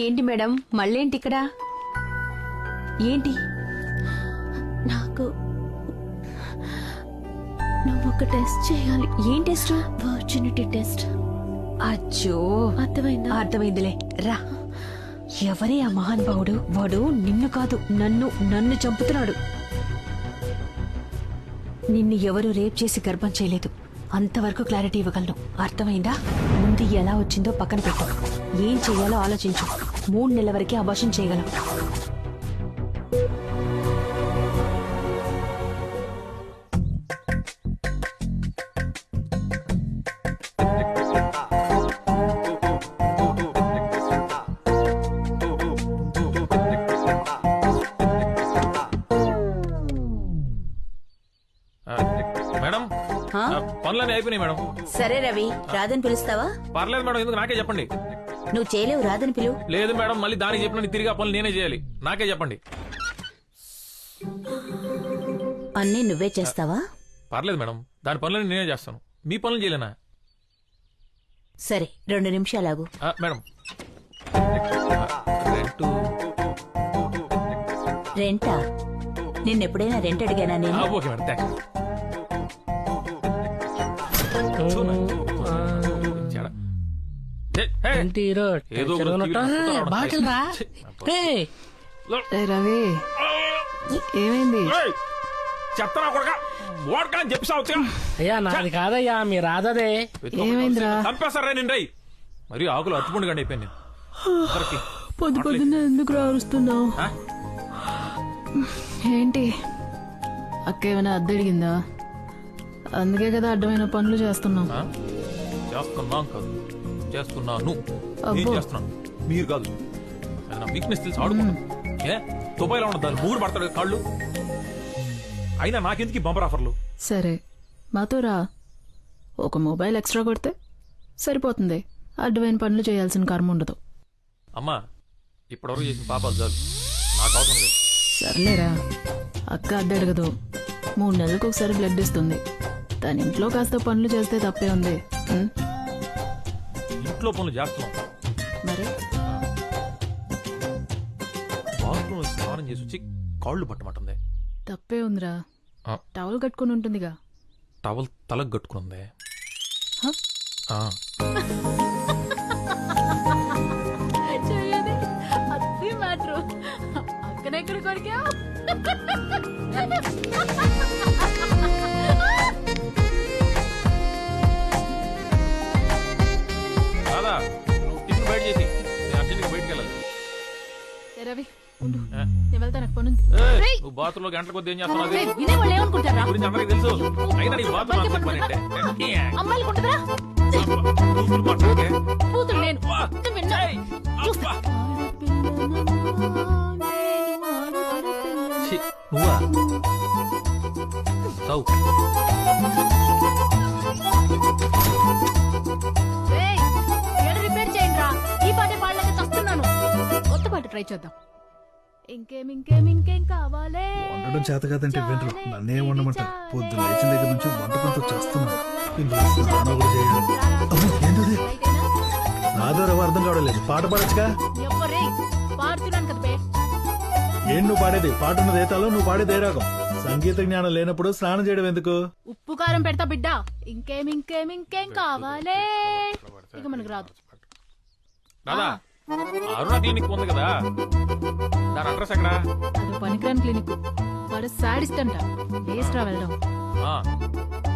ఏంటి మేడం మళ్ళేంటి ఇక్కడ? ఏంటి? నాకు నువ్వు ఒక టెస్ట్ చేయాలి. ఏం టెస్ట్? Virginity test. అచ్చో, అర్థమైందా? అర్థమైందిలే. రా. ఎవరే ఆ మహానుభావుడు? వాడు నిన్ను కాదు నన్ను చంపుతున్నాడు. నిన్ను ఎవరు రేప్ చేసి గర్భం చేయలేదు. అంతవరకు క్లారిటీ ఇవ్వగలను. అర్థమైందా? ముందు ఎలా వచ్చిందో పక్కన పెట్టు. ఏం చెయ్యాలో ఆలోచించు. 3 నెలల వరకే అబార్షన్ చేయగలం. మేడం పనులన్నీ అయిపోయినాయి మేడం. సరే రవి, రాదని పిలుస్తావా? పర్లేదు మేడం, ఎందుకు నాకే చెప్పండి. నువ్వు చేయలేవు, రాదని పిలువు. లేదు మేడం, మళ్ళీ దానికి చెప్పిన తిరిగి ఆ పనులు నేనే చేయాలి. నాకే చెప్పండి. అన్నీ నువ్వే చేస్తావా? పర్లేదు మేడం, దాని పనులన్నీ నేనే చేస్తాను. మీ పనులు చేయలేనా? సరే, 2 నిమిషాలాగు. మేడం రెంటా? నిన్నెప్పుడైనా రెంట్ అడిగానా నేను? Okay madam, thanks. రవి ఏమైంది? చెత్తనా కొడకా ఓడకని చెప్పి అయ్యా నాది కాదయ్యా, మీ రాధదే. ఏమైందిరా? చంపేస్తారా నిండై మరి ఆకులు అట్టుపండు గండి అయిపోయింది. పొద్దున్న ఎందుకు రారుస్తున్నావు? ఏంటి అక్క ఏమైనా అద్దెడిగిందా? అందుకే కదా అడ్డమైన పనులు చేస్తున్నావు. చేస్తున్నాం కాదు, చేస్తున్నాను. చేస్తున్నాను, మీరు కాదు. వీక్నెస్ తెలిసి ఆడుకున్నాను. ఏ దుబాయ్లో ఉన్న దాన్ని మూడు పడతాడు కాళ్ళు. అయినా నాకెందుకు బంపర్ ఆఫర్లు? సరే మాతో రా. ఒక మొబైల్ ఎక్స్ట్రా కొడితే సరిపోతుంది. అడ్డమైన పనులు చేయాల్సిన కర్మ ఉండదు. అమ్మా, ఇప్పటివరకు చేసిన పాపాలు చాలు, నాకు అవసరం లేదు. సర్లేరా, అక్క అద్దె అడగదు. 3 నెలలకు ఒకసారి బ్లడ్ ఇస్తుంది. తన ఇంట్లో కాస్త పనులు చేస్తే తప్పే ఉంది. ఇంట్లో పనులు చేస్తున్నాం మరి బాత్రూమ్ స్నానం చేసి వచ్చి కాళ్ళు పట్టమంటుంది. తప్పే ఉందిరా. టవల్ కట్టుకుని ఉంటుందిగా. టవల్ తలకు కట్టుకుంది. అక్కడెక్కడ కొరికా? రాదా, నువ్వు టిఫిన్ బయట చేసి నేను అర్జెంట్గా బయటకు వెళ్ళాలి. రవి నేను వెళ్తాను, పని ఉంది. నువ్వు బాత్రూమ్ లో గంటల కొద్ది ఏం చేస్తున్నావు? వినేవాళ్ళు గురించి అందరికి తెలుసు. అయినా నీ బాత్రూమ్ పని అంటే అమ్మాయిలు కొంటరా? కూతురు నేను. నువ్వా చౌ రిపేర్ చేయండి రా. ఈ పాటే పాడలేక చస్తున్నాను. కొత్త పాట ట్రై చేద్దాం. ఇంకేం కావాలే? వండడం చేత కాదంటే వినరు. నన్నే వండమంటారు. పొద్దున్న లేచిన దగ్గర నుంచి వంట పనితో చేస్తున్నాను. నాదో అర్థం కావడం పాట పాడచ్చుగా. పాడుతున్నాను కదా బే. ఏం నువ్వు పాడేది? పాటున్నది ఏతాలో, నువ్వు పాడేది ఏ రాగం? సంగీత జ్ఞానం లేనప్పుడు స్నానం చేయడం ఎందుకు? ఉప్పు కారం పెడతా బిడ్డ. ఇంకేం కావాలే? ఇక మనకు రాదు. అరుణ క్లినిక్ ఉంది కదా, దాని అడ్రస్ ఎక్కడ? అది పనికిరాని క్లినిక్. వాడు సాడిస్ట్ అంట. వేస్ట్ రా వెళ్ళడం.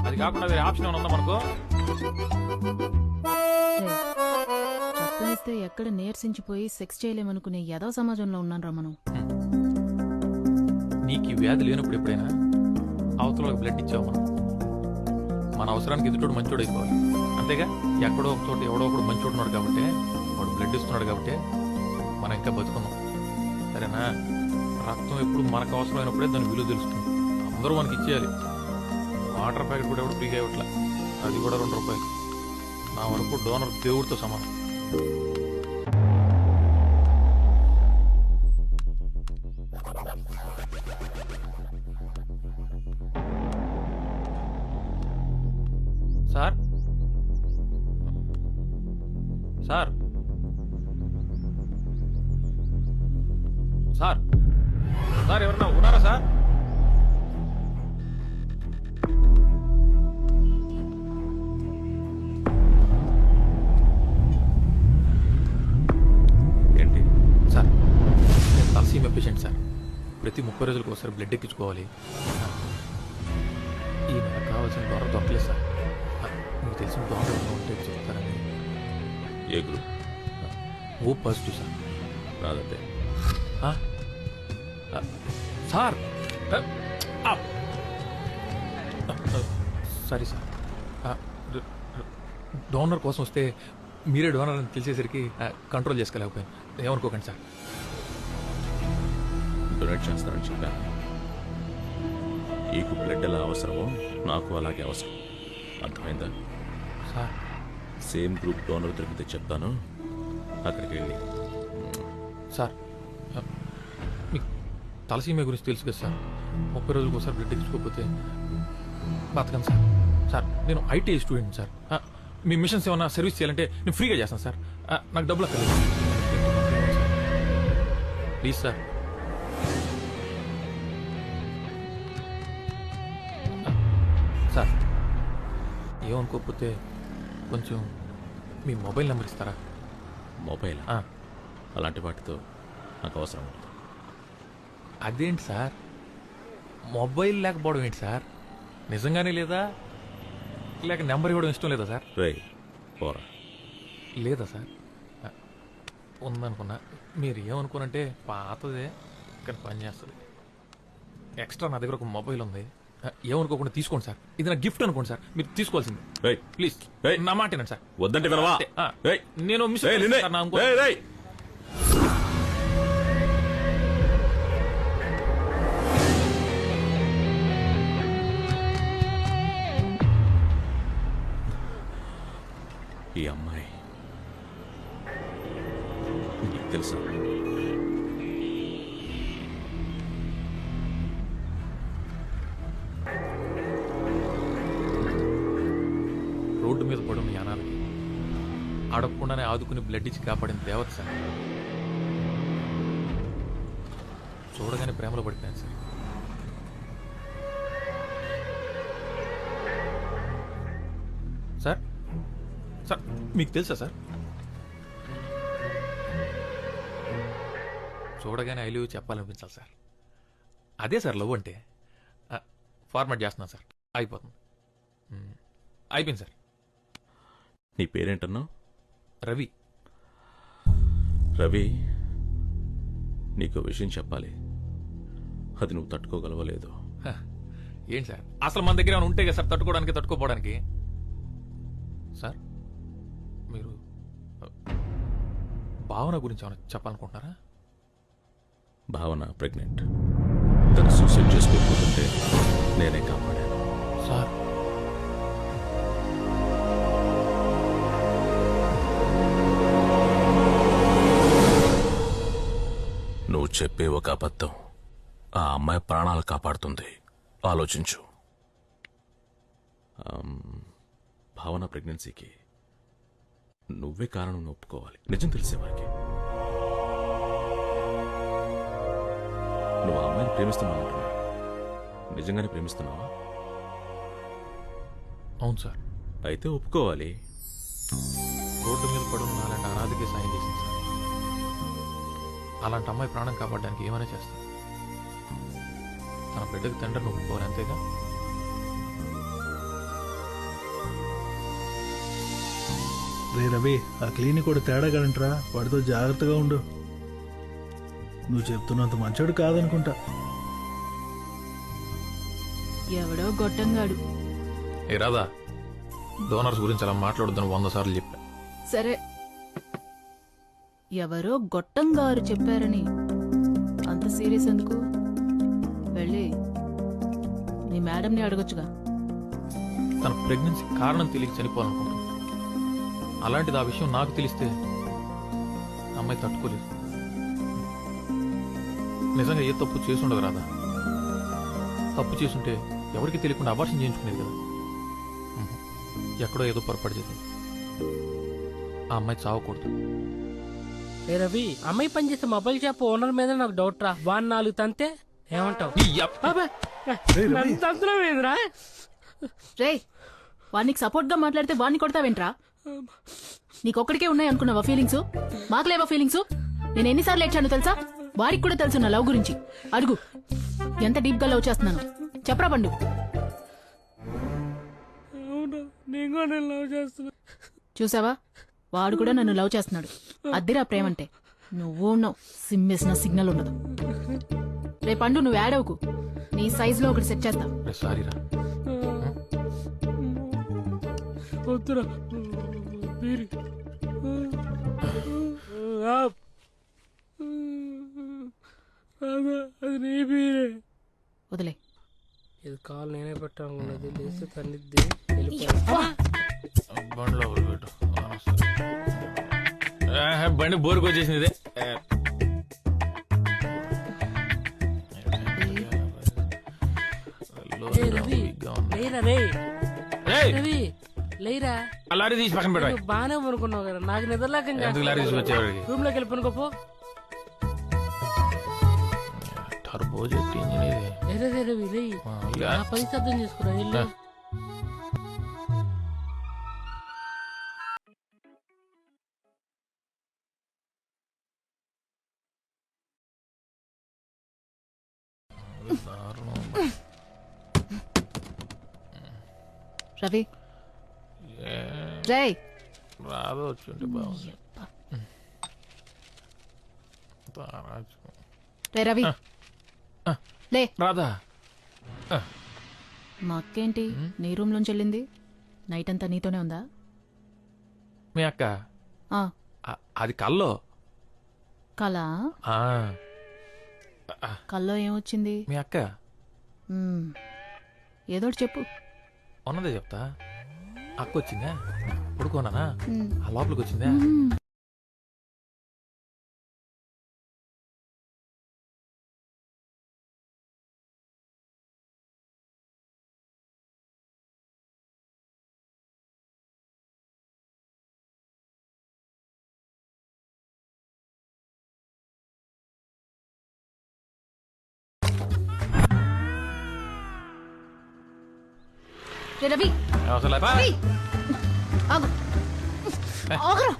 అది కాకుండా వేరే ఆప్షన్ ఏమైనా ఉందా మనకు? చెప్పనిస్తే ఎక్కడ నీరసించిపోయి సెక్స్ చేయలేమనుకునే యదవ సమాజంలో ఉన్నాను రా మనం. నీకు ఈ వ్యాధి లేనప్పుడు ఎప్పుడైనా అవతల బ్లడ్ ఇచ్చావు మనం. మన అవసరానికి ఎదుటోడు మంచోడు అయిపోవాలి, అంతేగా? ఎక్కడో ఒక చోట ఎవడో ఒకడు మంచోడు ఉన్నాడు కాబట్టి, వాడు బ్లడ్ ఇస్తున్నాడు కాబట్టి మనం ఇంకా బతుకున్నాం. సరేనా? రక్తం ఎప్పుడు మనకు అవసరమైనప్పుడే దాని విలువ తెలుస్తుంది. అందరూ మనకి ఇచ్చేయాలి. వాటర్ ప్యాకెట్ కూడా ఎవడు ఫ్రీగా ఇవ్వట్లే, అది కూడా 2 రూపాయలు. నా వరకు డోనర్ దేవుడితో సమానం. సార్ సార్ సార్ సార్ ఎవరన్నా ఉన్నారా సార్? ఏంటి సార్ నేను తలసీమ పేషెంట్ సార్. ప్రతి 30 రోజులకు ఒకసారి బ్లడ్ ఎక్కించుకోవాలి. ఈ నెల కావాల్సిన డోనర్ దొరకలేదు సార్. మీకు తెలిసిన డోనర్ ఉంటే చెప్తారని. ఏ గ్రూప్? O positive sir. రాదంటే సార్ సారీ సార్. డోనర్ కోసం వస్తే మీరే డోనర్ అని తెలిసేసరికి కంట్రోల్ చేసుకోలేకపోయాను. ఏమనుకోకండి సార్. డొనేట్ చేస్తానని చెప్పాను. నీకు బ్లడ్ ఎలా అవసరమో నాకు అలాగే అవసరం. అర్థమైందా? సార్ సేమ్ గ్రూప్ డోనర్ దొరికితే చెప్తాను, అక్కడికి వెళ్ళి. సార్ మీకు తలసీమ గురించి తెలుసు కదా సార్. 30 రోజులకు ఒకసారి బ్లడ్ ఎక్కించుకోకపోతే బతకండి సార్. సార్ నేను IT student sir. Me machines ఏమన్నా సర్వీస్ చేయాలంటే నేను ఫ్రీగా చేస్తాను సార్. నాకు డబ్బులు అక్కర్లేదు. Please sir. సార్ ఏమనుకోకపోతే కొంచెం మీ మొబైల్ నెంబర్ ఇస్తారా? మొబైల్ అలాంటి వాటితో నాకు అవసరం ఉండదు. అదేంటి సార్, మొబైల్ లేకపోవడం ఏంటి సార్? నిజంగానే లేదా, లేక నెంబర్ ఇవ్వడం ఇష్టం లేదా సార్? రే పోరా. లేదా సార్? ఉందనుకున్నా. మీరు ఏమనుకోనంటే పాతదే కానీ పని చేస్తుంది. ఎక్స్ట్రా నా దగ్గర ఒక మొబైల్ ఉంది. ఏమనుకోకుండా తీసుకోండి సార్. ఇది నా గిఫ్ట్ అనుకోండి సార్. మీరు తీసుకోవాల్సింది. రేయ్ ప్లీజ్ రేయ్ నా మాట సార్. వద్దంటే వినవా? రేయ్ నేను మిస్ రేయ్ నిన్నే. సార్, నా ఇంకో- రేయ్ రేయ్ ఈ అమ్మాయి నీకు తెలుసా? రోడ్డు మీద పడున్న యానాలకి అడగకుండానే ఆదుకుని బ్లడ్ ఇచ్చి కాపాడిన దేవత సార్. చూడగానే ప్రేమలో పడిపోయాను సార్. సార్ సార్ మీకు తెలుసా సార్? చూడగానే ఐ లవ్ చెప్పాలనిపించాలి సార్. అదే సార్ లవ్ అంటే. ఫార్మాట్ చేస్తున్నాను సార్. అయిపోతుంది. అయిపోయింది సార్. నీ పేరేంటన్నావు? రవి. రవి, నీకు విషయం చెప్పాలి. అది నువ్వు తట్టుకోగలవలేదు. ఏంటి సార్, అసలు మన దగ్గర ఏమైనా ఉంటే కదా సార్ తట్టుకోవడానికి, తట్టుకోపోవడానికి. సార్ మీరు భావన గురించి ఏమైనా చెప్పాలనుకుంటున్నారా? భావన ప్రెగ్నెంట్. తను సూసైడ్ చేసుకోకపోతుంటే నేనే కాపాడాను. సార్ నువ్వు చెప్పే ఒక అబద్ధం ఆ అమ్మాయి ప్రాణాలు కాపాడుతుంది. ఆలోచించు. భావన ప్రెగ్నెన్సీకి నువ్వే కారణం ఒప్పుకోవాలి. నిజం తెలిసేవారికి. నువ్వు ఆ అమ్మాయిని ప్రేమిస్తున్నావు అంటున్నా. నిజంగానే ప్రేమిస్తున్నావా? అవును సార్. అయితే ఒప్పుకోవాలి. రోడ్డు మీద పడున్న అలాంటి అనాథకే సాయం చేసింది సార్. అలాంటి అమ్మాయి ప్రాణం కాపాడడానికి ఏమైనా చేస్తాను. తన బిడ్డకి తండ్రిని ఒప్పుకోవాలి, అంతేగా? రే రవి, ఆ క్లినిక్ కూడా తేడాగలంటరా. వాడితో జాగ్రత్తగా ఉండు. నువ్వు చెప్తున్నంత మంచోడు కాదనుకుంటా. ఎవడో గొట్టంగాడు. ఏ రాదా, డోనర్స్ గురించి అలా మాట్లాడొద్దని 100 సార్లు చెప్పా. సరే, ఎవరో గొట్టంగారు చెప్పారని అంత సీరియస్ ఎందుకు? వెళ్ళి నీ మేడంని అడగొచ్చుగా. తన ప్రెగ్నెన్సీ కారణం తెలియక చనిపోవాలనుకుంటుంది. అలాంటిది ఆ విషయం నాకు తెలిస్తే అమ్మాయి తట్టుకోలేదు. నిజంగా ఏ తప్పు చేసుండదు రాదా. తప్పు చేసుంటే ఎవరికి తెలియకుండా అబార్షన్ చేయించుకునేది కదా. ఎక్కడో ఏదో పొరపాటు చేసింది. ఆ అమ్మాయి చావకూడదు. ఏ రవి, అమ్మాయి పనిచేసే మొబైల్ షాప్ ఓనర్ మీద నాకు డౌట్ రా. వాడిని 4 తంతే ఏమంటావు? నన్ను తంతులం ఏంద్రా? రే వాడికి సపోర్ట్ గా మాట్లాడితే వాడిని కొడతావేంట్రా? నీకొక్కడికే ఉన్నాయి అనుకున్నావా ఫీలింగ్స్? మాకు లేవా ఫీలింగ్స్? నేను ఎన్నిసార్లు ఏడ్చాను తెలుసా? వాడికి కూడా తెలుసు నా లవ్ గురించి. అడుగు ఎంత డీప్ గా లవ్ చేస్తున్నాను చెప్పరా పండు. చూసావా, వాడు కూడా నన్ను లవ్ చేస్తున్నాడు. అద్దిరా ప్రేమంటే. నువ్వు ఉన్నావు, సిమ్మేసిన సిగ్నల్ ఉండదు. రే పండు, నువ్వు యాడవుకు, నీ సైజ్ లో ఒకటి సెట్ చేస్తా. సారీరా. వద్దురా. అది నీ బీరే. వదిలే. ఇది కాలు నేనే పెట్టాలన్నది. లేస్తే తన్నిద్ది. బండిలో పెట్టు. బండి బోరుకు వచ్చేసింది ఇదే. లేరా, లారీ తీసి పక్కన పెట్టు. బానే అనుకున్నావు కదా, నాకు నిద్రలేక లారీ తీసుకొచ్చేవాడికి రూమ్ లోకి వెళ్ళి పనుకోపో. టర్బో జెట్ ఇంజిన్ ఇది. పని సిద్ధం చేసుకురా. వెళ్ళు. రవి రేయ్, రాదు వచ్చుంటే బాగుంది. రే రవి లే. రాదా? మా అక్కేంటి నీ రూమ్ లోంచి వెళ్ళింది? నైట్ అంతా నీతోనే ఉందా? మీ అక్క ఆ అది కల్లో. కళ? కల్లో ఏమొచ్చింది? మీ అక్క ఏదోటి చెప్పు. ఉన్నదే చెప్తా. అక్క వచ్చిందా? పడుకోనానా? ఆ లోపలికి వచ్చిందా? రే రవి, అసలు ఆగు. ఆగురా.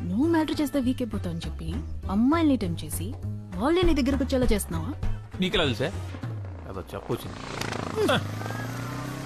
నువ్వు మ్యాటర్ చేస్తే వీక్ అయిపోతావు అని చెప్పి అమ్మాయిల్ని టైం చేసి వాళ్ళే నీ దగ్గరకు వచ్చేలా చేస్తున్నావా? నీకెలా తెలుసా? అదో చెప్పొచ్చింది.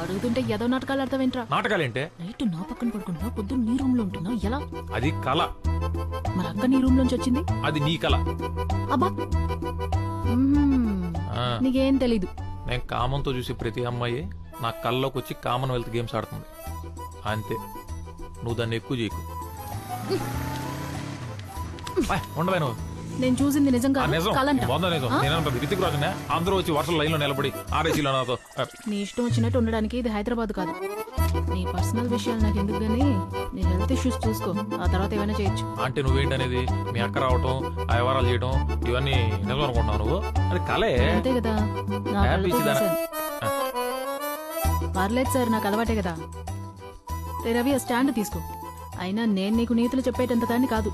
అడుగుతుంటే ఏదో నాటకాలు ఆడతావేంట్రా? నాటకాలేంటే? నైట్ నా పక్కన పడుకుంటున్నా, పొద్దున్న నీ రూమ్ లో ఉంటున్నా, ఎలా? అది కళ. మరి అక్క నీ రూమ్ లోంచి వచ్చింది? అది నీ కళ. అబ్బా, నీకేం తెలీదు. నేను కామంతో చూసి ప్రతి అమ్మాయి నా కళ్ళలోకి వచ్చి కామన్వెల్త్ గేమ్స్ ఆడుతుంది అంతే. నువ్వు దాన్ని ఎక్కువ చేయకు. ఉండవే నువ్వు. నేను చూసింది నిజంగా కలంట. రితిక్ రాజునే అందరూ వచ్చి వర్షం లైన్ లో నిలబడి ఆర్ఏసీలో నాతో. నీ ఇష్టం వచ్చినట్టు ఉండడానికి ఇది హైదరాబాద్ కాదు. నీ పర్సనల్ విషయాలు నాకు ఎందుకు గానీ నీ హెల్త్ ఇష్యూస్ చూసుకో, ఆ తర్వాత ఏమైనా చేయొచ్చు. అంటే నువ్వేంటనేది? మీ అక్క రావటం, ఆ వ్యవహారాలు చేయడం ఇవన్నీ నిజం అనుకుంటున్నావు నువ్వు? అది కలే అంతే కదా. పర్లేదు సార్, నాకు అలవాటే కదా. రవి ఆ స్టాండ్ తీసుకో. అయినా నేను నీకు నీతులు చెప్పేటంత దాన్ని కాదు.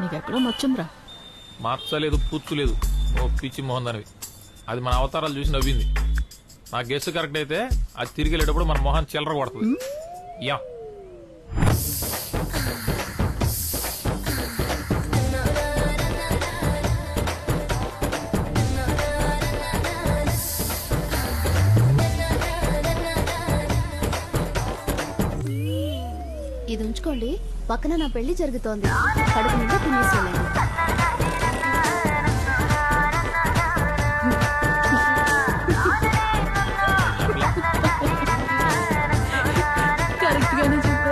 నీకెక్కడో నచ్చిందిరా. మార్చలేదు, పూర్చులేదు. ఓ పిచ్చి మోహన్ దానివి. అది మన అవతారాలు చూసి నవ్వింది. నా గెస్ కరెక్ట్ అయితే అది తిరిగి వెళ్ళేటప్పుడు మన మొహన్ చిల్లర కొడుతుంది. యా ఇది ఉంచుకోండి, పక్కన నా పెళ్లి జరుగుతోంది. కడుపు నిండా తినేసి వెళ్ళండి.